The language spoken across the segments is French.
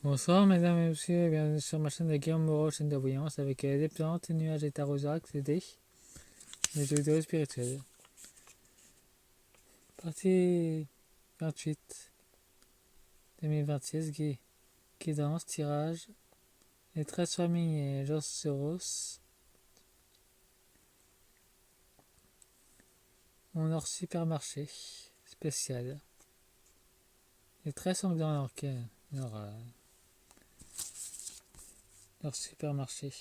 Bonsoir mesdames et messieurs, et bienvenue sur ma chaîne de Guillaume Moreau, chaîne de voyance avec des plantes, nuages et tarosax et des vidéos spirituelles. Partie 28 2026, guidance, tirage, les 13 familles et Jos Soros, mon hors supermarché spécial. Les 13 sanglants leur supermarché.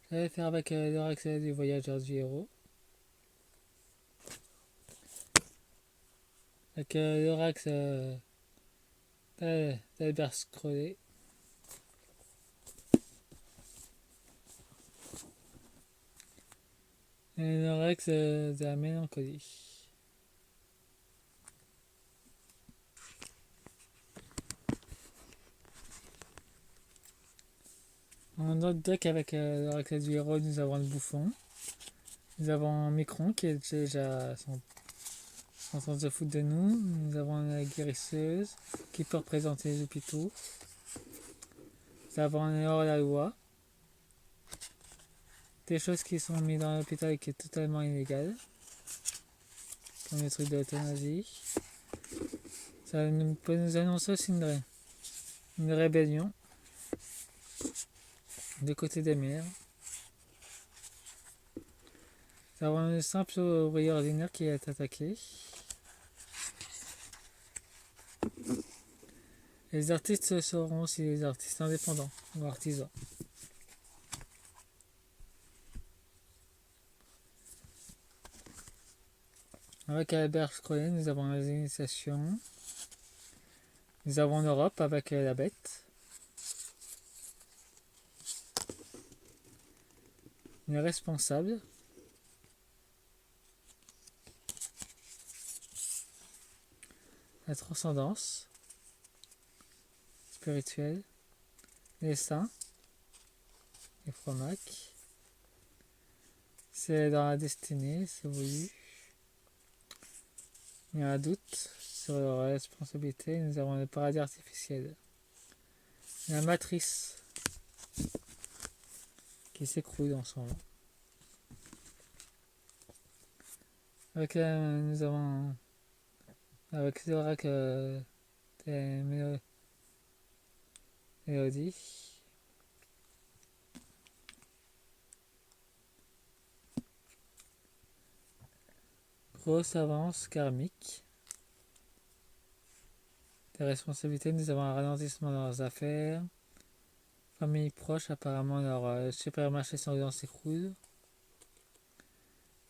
Je vais faire avec l'orax du voyageur du héros. Avec l'orax d'Albert Scrollet. Et l'orax de la mélancolie. En notre deck avec l'oracle du héros, nous avons le bouffon. Nous avons Micron qui est déjà en train de se foutre de nous. Nous avons la guérisseuse qui peut représenter les hôpitaux. Nous avons le hors-la-loi. Des choses qui sont mises dans l'hôpital et qui est totalement illégal. Comme le truc de l'euthanasie. Ça peut nous annoncer aussi une rébellion. Du côté des mers. Nous avons un simple ouvrier ordinaire qui est attaqué. Les artistes seront aussi les artistes indépendants ou artisans. Avec Albert Scrollet, nous avons les initiations. Nous avons l'Europe avec la bête. Les responsables. La transcendance spirituelle. Les saints. Les Fromac. C'est dans la destinée, c'est voulu. Il y a un doute sur leur responsabilité. Nous avons le paradis artificiel. La matrice qui s'écroule en ce moment. Nous avons avec l'oracle des mélodies. Grosse avance karmique. Des responsabilités, nous avons un ralentissement dans leurs affaires. Famille proche, apparemment leur supermarché sanglant s'écroule.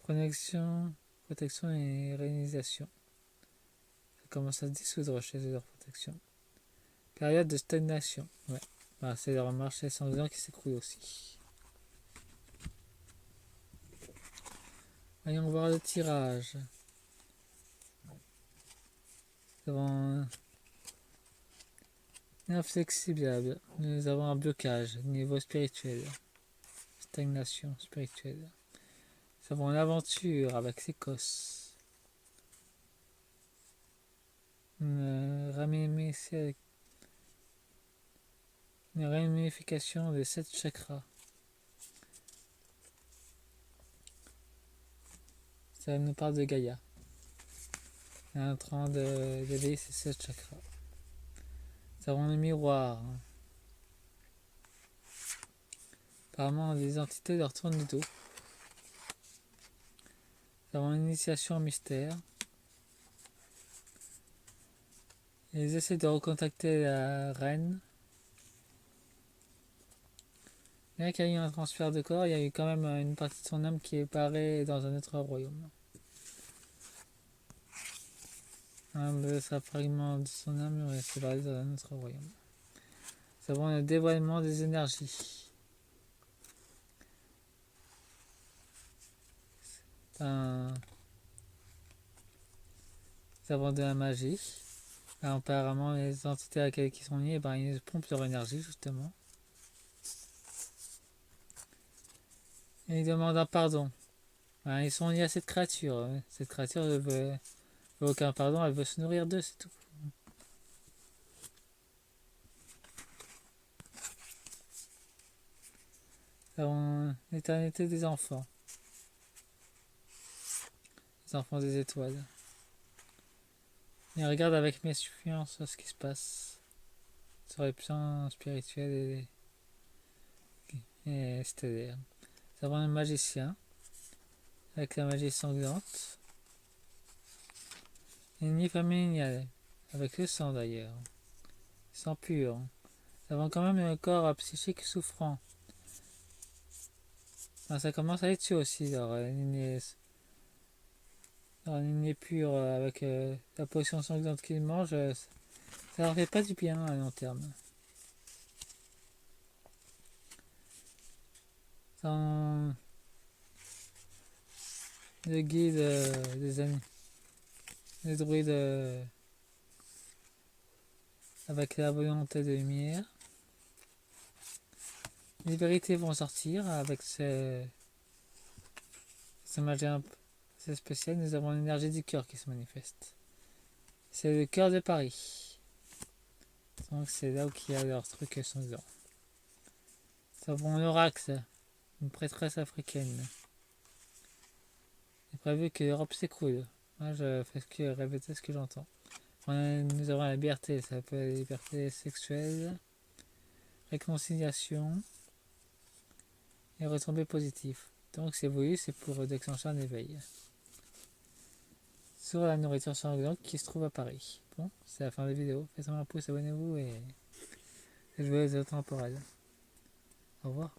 Protection et réalisation. Ça commence à se dissoudre chez eux, leur protection. Période de stagnation. Ouais. Bah, c'est leur marché sanglant qui s'écroule aussi. Voyons voir le tirage. Nous avons inflexible. Nous avons un blocage niveau spirituel. Stagnation spirituelle. Nous avons l'aventure avec Sécos. Une ramification des 7 chakras. Ça nous parle de Gaïa. Elle est en train d'éveiller ces 7 chakras. Nous avons le miroir. Apparemment, les entités leur tournent le dos. Nous avons l'initiation au mystère. Ils essaient de recontacter la reine. Bien qu'il y ait eu un transfert de corps, il y a eu quand même une partie de son âme qui est parée dans un autre royaume. Un fragment de son âme est barré dans un autre royaume. Nous avons le dévoilement des énergies. Nous avons de la magie. Apparemment, les entités à laquelle ils sont liés, ils pompent leur énergie, justement. Et ils demandent un pardon. Ils sont liés à cette créature. Cette créature veut Aucun pardon, elle veut se nourrir d'eux, c'est tout. L'éternité des enfants. Les enfants des étoiles. Et regarde avec méfiance ce qui se passe sur les plans spirituels et stellaires. Nous avons un magicien avec la magie sanglante. Et ni familial, avec le sang d'ailleurs. Sang pur. Nous avons quand même un corps psychique souffrant. Enfin, ça commence à être chaud aussi, leur lignée pure avec la potion sanglante qu'ils mangent. Ça leur fait pas du bien à long terme. Sans le guide des amis. Les druides avec la volonté de lumière. Les vérités vont sortir avec ce magie assez spécial. Nous avons l'énergie du cœur qui se manifeste. C'est le cœur de Paris. Donc c'est là où il y a leurs trucs sanglants. Nous avons l'oracle, une prêtresse africaine. Il est prévu que l'Europe s'écroule. Moi je fais répéter ce que j'entends. Nous avons la liberté, ça s'appelle la liberté sexuelle, réconciliation et retombées positives. Donc c'est voulu, c'est pour déclencher un éveil. Sur la nourriture sanglante qui se trouve à Paris. Bon, c'est la fin de la vidéo. Faites-moi un pouce, abonnez-vous et jouez aux autres temporelles. Au revoir.